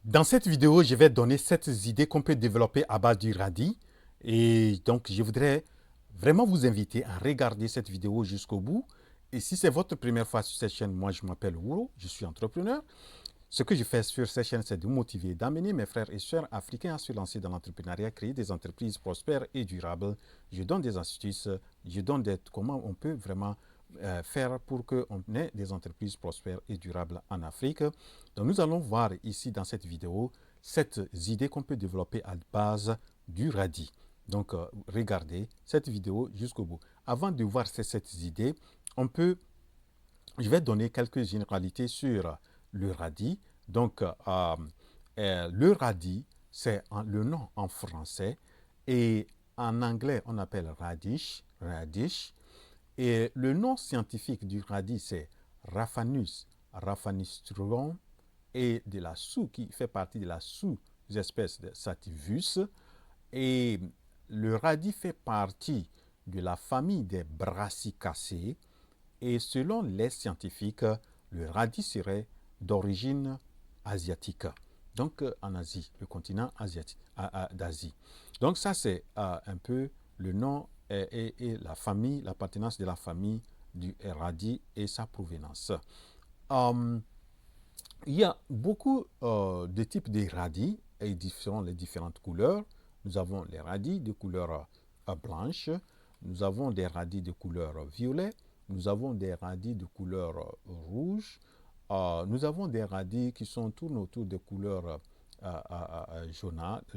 Dans cette vidéo, je vais donner 7 idées qu'on peut développer à base du radis. Et donc, je voudrais vraiment vous inviter à regarder cette vidéo jusqu'au bout. Et si c'est votre première fois sur cette chaîne, moi je m'appelle Ouro, je suis entrepreneur. Ce que je fais sur cette chaîne, c'est de motiver, d'amener mes frères et sœurs africains à se lancer dans l'entrepreneuriat, créer des entreprises prospères et durables. Je donne des astuces, je donne comment on peut vraiment faire pour qu'on ait des entreprises prospères et durables en Afrique. Donc nous allons voir ici dans cette vidéo cette idée qu'on peut développer à base du radis. Donc regardez cette vidéo jusqu'au bout. Avant de voir ces 7 idées, je vais donner quelques généralités sur le radis. Donc, le radis, c'est le nom en français. Et en anglais, on appelle radish, radish. Et le nom scientifique du radis, c'est Raphanus raphanistrum et de la qui fait partie de la sous-espèce de Sativus. Et le radis fait partie de la famille des brassicacées. Et selon les scientifiques, le radis serait d'origine asiatique. Donc en Asie, le continent asiatique, d'Asie. Donc ça c'est un peu le nom et la famille, l'appartenance de la famille du radis et sa provenance. Euh, il y a beaucoup de types de radis et selon les différentes couleurs. Nous avons les radis de couleur blanche, nous avons des radis de couleur violet, nous avons des radis de couleur rouge, nous avons des radis qui sont tournés autour des couleurs jaunâtres.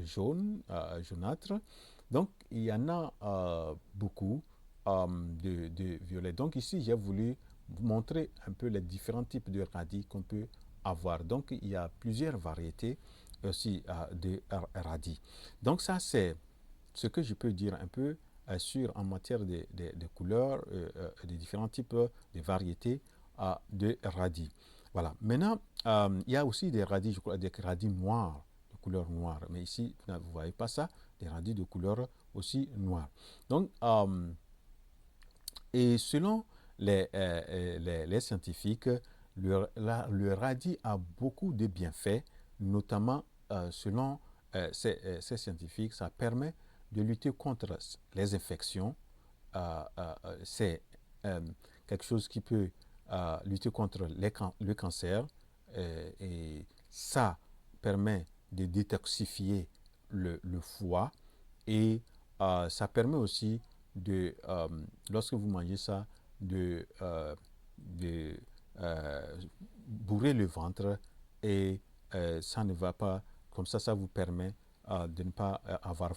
Donc, il y en a beaucoup de violet. Donc, ici, j'ai voulu vous montrer un peu les différents types de radis qu'on peut avoir. Donc, il y a plusieurs variétés aussi de radis. Donc, ça, c'est ce que je peux dire un peu sur en matière de couleurs, des différents types de variétés de radis. Voilà. Maintenant, il y a aussi des radis, je crois, des radis noirs, de couleur noire. Mais ici, vous ne voyez pas ça, des radis de couleur aussi noire. Donc, et selon les scientifiques, le radis a beaucoup de bienfaits, notamment selon ces scientifiques, ça permet de lutter contre les infections. C'est quelque chose qui peut lutter contre le cancer et ça permet de détoxifier le foie et ça permet aussi lorsque vous mangez ça, de bourrer le ventre et ça ne va pas, comme ça vous permet de ne pas avoir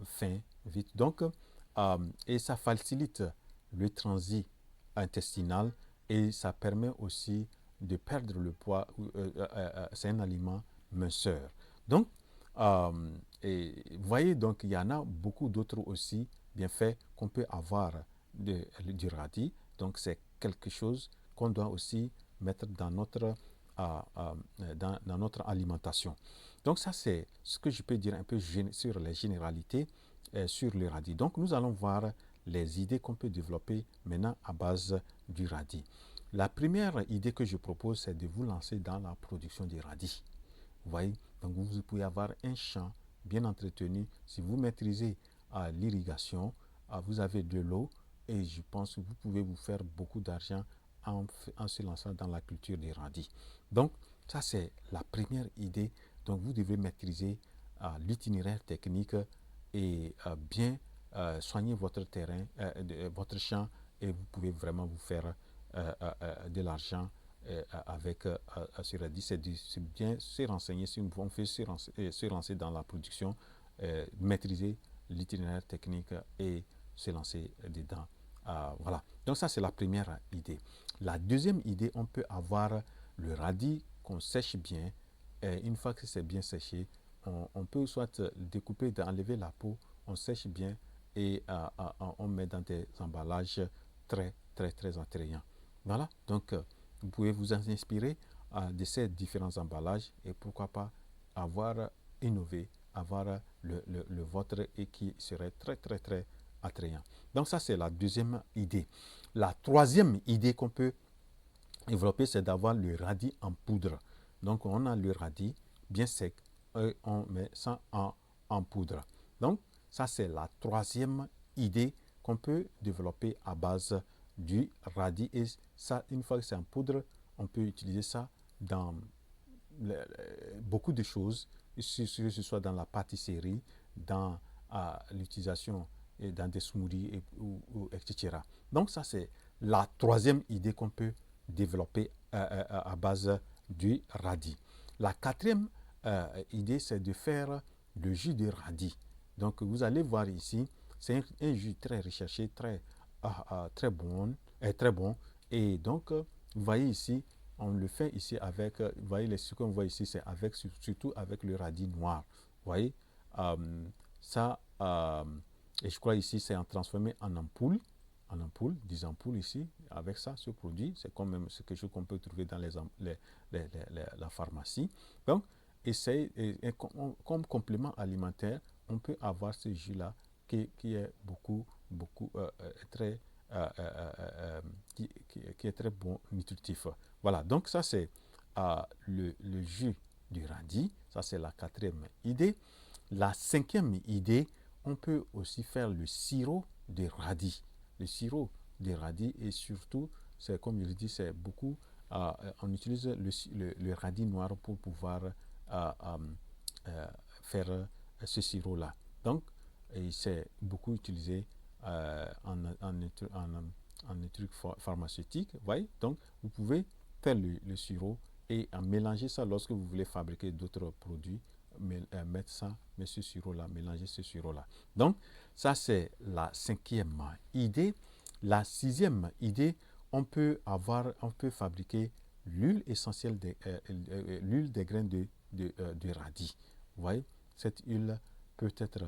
faim vite. Donc, et ça facilite le transit intestinal et ça permet aussi de perdre le poids. C'est un aliment minceur. Donc, et vous voyez, donc il y en a beaucoup d'autres aussi bienfaits qu'on peut avoir du radis. Donc, c'est quelque chose qu'on doit aussi mettre dans notre alimentation. Donc, ça, c'est ce que je peux dire un peu sur les généralités sur le radis. Donc, nous allons voir les idées qu'on peut développer maintenant à base du radis. La première idée que je propose, c'est de vous lancer dans la production du radis. Vous voyez, donc vous pouvez avoir un champ bien entretenu. Si vous maîtrisez l'irrigation, vous avez de l'eau et je pense que vous pouvez vous faire beaucoup d'argent en se lançant dans la culture des radis. Donc, ça c'est la première idée. Donc, vous devez maîtriser l'itinéraire technique et bien soigner votre terrain, votre champ et vous pouvez vraiment vous faire de l'argent avec sur radis. C'est bien se renseigner, si on fait se lancer dans la production, maîtriser l'itinéraire technique et se lancer dedans. Voilà. Donc ça, c'est la première idée. La deuxième idée, on peut avoir le radis qu'on sèche bien. Et une fois que c'est bien séché, on peut soit découper, enlever la peau, on sèche bien et on met dans des emballages très, très, très attrayants. Voilà. Donc, vous pouvez vous inspirer de ces différents emballages et pourquoi pas avoir innové, avoir le vôtre et qui serait très, très, très attrayant. Donc ça, c'est la deuxième idée. La troisième idée qu'on peut développer, c'est d'avoir le radis en poudre. Donc on a le radis bien sec et on met ça en poudre. Donc, ça c'est la troisième idée qu'on peut développer à base du radis. Et ça, une fois que c'est en poudre, on peut utiliser ça dans beaucoup de choses, que ce soit dans la pâtisserie, dans l'utilisation et dans des smoothies, etc. Donc ça, c'est la troisième idée qu'on peut développer à base du radis. La quatrième idée, c'est de faire le jus de radis. Donc vous allez voir ici, c'est un jus très recherché, très bon, très bon. Et donc, vous voyez ici, on le fait ici avec, vous voyez, ce qu'on voit ici, c'est avec, surtout avec le radis noir. Vous voyez, ça, et je crois ici, c'est transformé en ampoule, 10 ampoules ici, avec ça, ce produit. C'est quand même quelque chose qu'on peut trouver dans la pharmacie. Donc, comme complément alimentaire, on peut avoir ce jus-là qui est très, qui est très bon, nutritif. Voilà, donc ça c'est le jus du radis, ça c'est la quatrième idée. La cinquième idée, on peut aussi faire le sirop de radis. Le sirop de radis et surtout, c'est comme je l'ai dit, c'est beaucoup, on utilise le radis noir pour pouvoir faire ce sirop-là. Donc, c'est beaucoup utilisé en trucs pharmaceutiques. Voyez? Donc, vous pouvez faire le sirop et mélanger ça lorsque vous voulez fabriquer d'autres produits. Mettre ce sirop-là, mélanger ce sirop-là. Donc, ça, c'est la cinquième idée. La sixième idée, on peut fabriquer l'huile essentielle, l'huile des graines de radis. Vous voyez, cette huile peut être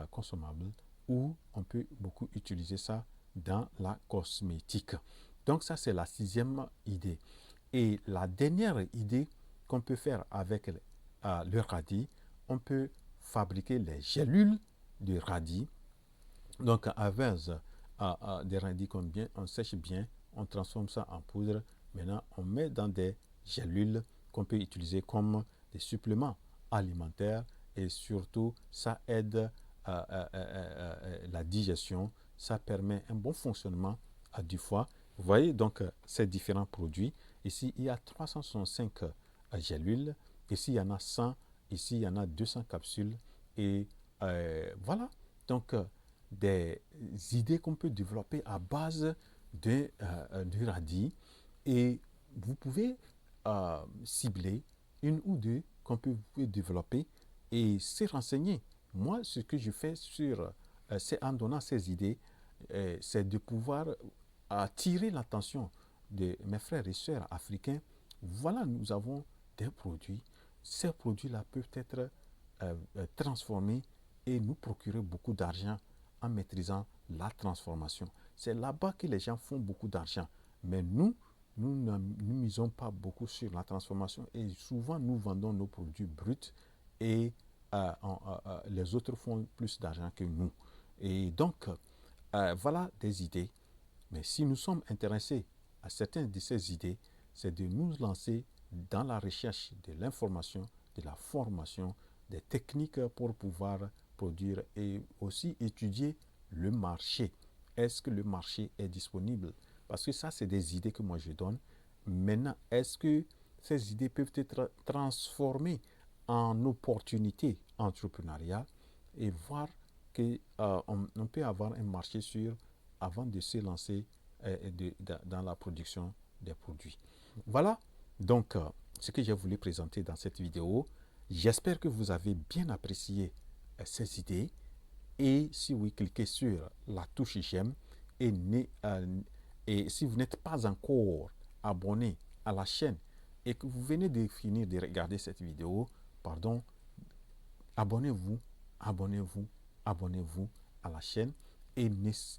consommable ou on peut beaucoup utiliser ça dans la cosmétique. Donc ça, c'est la sixième idée. Et la dernière idée qu'on peut faire avec le radis, on peut fabriquer les gélules de radis. Donc avec des radis on sèche bien, on transforme ça en poudre. Maintenant, on met dans des gélules qu'on peut utiliser comme des suppléments alimentaires et surtout, ça aide la digestion, ça permet un bon fonctionnement du foie. Vous voyez donc ces différents produits. Ici, il y a 365 gélules. Ici, il y en a 100. Ici, il y en a 200 capsules. Et voilà. Donc, des idées qu'on peut développer à base du radis. Et vous pouvez cibler une ou deux qu'on peut développer et se renseigner. Moi, ce que je fais c'est en donnant ces idées, c'est de pouvoir attirer l'attention de mes frères et sœurs africains. Voilà, nous avons des produits. Ces produits-là peuvent être transformés et nous procurer beaucoup d'argent en maîtrisant la transformation. C'est là-bas que les gens font beaucoup d'argent. Mais nous ne misons pas beaucoup sur la transformation et souvent nous vendons nos produits bruts et les autres font plus d'argent que nous. Et donc, voilà des idées. Mais si nous sommes intéressés à certaines de ces idées, c'est de nous lancer dans la recherche de l'information, de la formation, des techniques pour pouvoir produire et aussi étudier le marché. Est-ce que le marché est disponible? Parce que ça, c'est des idées que moi je donne. Maintenant, est-ce que ces idées peuvent être transformées en opportunités entrepreneuriales et voir qu'on peut avoir un marché sûr avant de se lancer dans la production des produits. Voilà donc ce que j'ai voulu présenter dans cette vidéo. J'espère que vous avez bien apprécié ces idées et si oui, cliquez sur la touche j'aime et si vous n'êtes pas encore abonné à la chaîne et que vous venez de finir de regarder cette vidéo, pardon, abonnez-vous, abonnez-vous, abonnez-vous à la chaîne et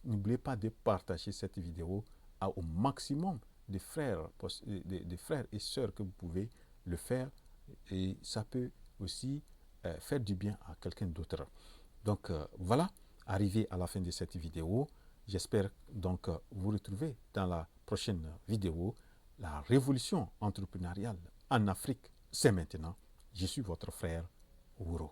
n'oubliez pas de partager cette vidéo au maximum de frères et sœurs que vous pouvez le faire et ça peut aussi faire du bien à quelqu'un d'autre. Donc voilà, arrivé à la fin de cette vidéo. J'espère donc vous retrouver dans la prochaine vidéo. La révolution entrepreneuriale en Afrique, c'est maintenant. Je suis votre frère Ouro.